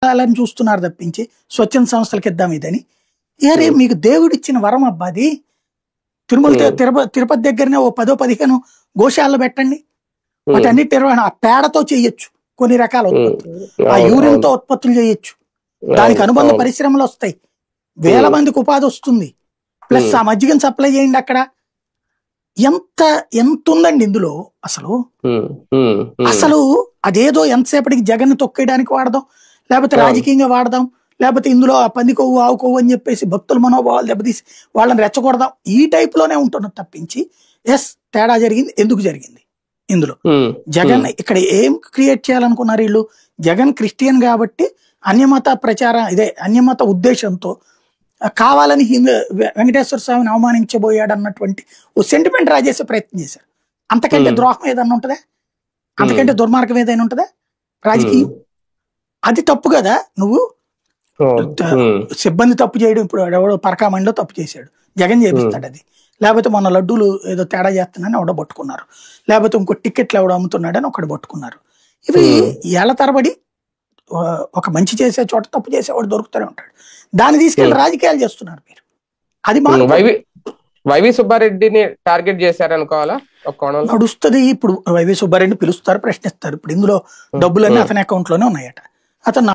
వాళ్ళని చూస్తున్నారు తప్పించి స్వచ్ఛంద సంస్థలకు ఇద్దాం ఇదని. ఏరే మీకు దేవుడు ఇచ్చిన వరం అబ్బా అది. తిరుపతి దగ్గరనే ఓ 10-15 గోశాలలో పెట్టండి, వాటన్నిటి నిర్వహణ ఆ పేడతో చేయొచ్చు, కొన్ని రకాల ఉత్పత్తులు, ఆ యూరిన్ తో ఉత్పత్తులు చేయొచ్చు, దానికి అనుబంధ పరిశ్రమలు వస్తాయి, వేల మందికి ఉపాధి వస్తుంది. ప్లస్ ఆ మజ్జిగను సప్లై చేయండి. అక్కడ ఎంత ఉందండి ఇందులో. అసలు అదేదో ఎంతసేపటికి జగన్ తొక్కేయడానికి వాడదాం, లేకపోతే రాజకీయంగా వాడదాం, లేకపోతే ఇందులో ఆ పంది కొవ్వు ఆవు కొవ్వు అని చెప్పేసి భక్తుల మనోభావాలు దెబ్బతీసి వాళ్ళని రెచ్చగొడదాం, ఈ టైప్ లోనే ఉంటున్నది తప్పించి ఎస్ తేడా జరిగింది. ఎందుకు జరిగింది ఇందులో? జగన్ ఇక్కడ ఏం క్రియేట్ చేయాలనుకున్నారు వీళ్ళు? జగన్ క్రిస్టియన్ కాబట్టి అన్యమత ప్రచారం, అన్యమత ఉద్దేశంతో కావాలని వెంకటేశ్వర స్వామిని అవమానించబోయాడు అన్నటువంటి ఓ సెంటిమెంట్ రాజేసే ప్రయత్నం చేశారు. అంతకంటే ద్రోహం ఏదన్నా ఉంటుందా? అంతకంటే దుర్మార్గం ఏదైనా ఉంటుందా రాజకీయం? అది తప్పు కదా. నువ్వు సిబ్బంది తప్పు చేయడం, ఇప్పుడు ఎవడో పరకామండిలో తప్పు చేశాడు, జగన్ చేపిస్తాడు అది. లేకపోతే మొన్న లడ్డూలు ఏదో తేడా చేస్తున్నాడని ఎవడో పట్టుకున్నారు, లేకపోతే ఇంకో టికెట్లు ఎవడో అమ్ముతున్నాడని ఒకటి పట్టుకున్నారు. ఇవి ఏళ్ల తరబడి ఒక మంచి చేసే చోట తప్పు చేసేవాడు దొరుకుతూనే ఉంటాడు. దాన్ని తీసుకెళ్లి రాజకీయాలు చేస్తున్నారు మీరు. అది వైవి సుబ్బారెడ్డిని టార్గెట్ చేశారనుకోవాలా? నడుస్తుంది. ఇప్పుడు వైవి సుబ్బారెడ్డిని పిలుస్తారు, ప్రశ్నిస్తారు. ఇప్పుడు ఇందులో డబ్బులన్నీ అతని అకౌంట్ లోనే ఉన్నాయట. అతను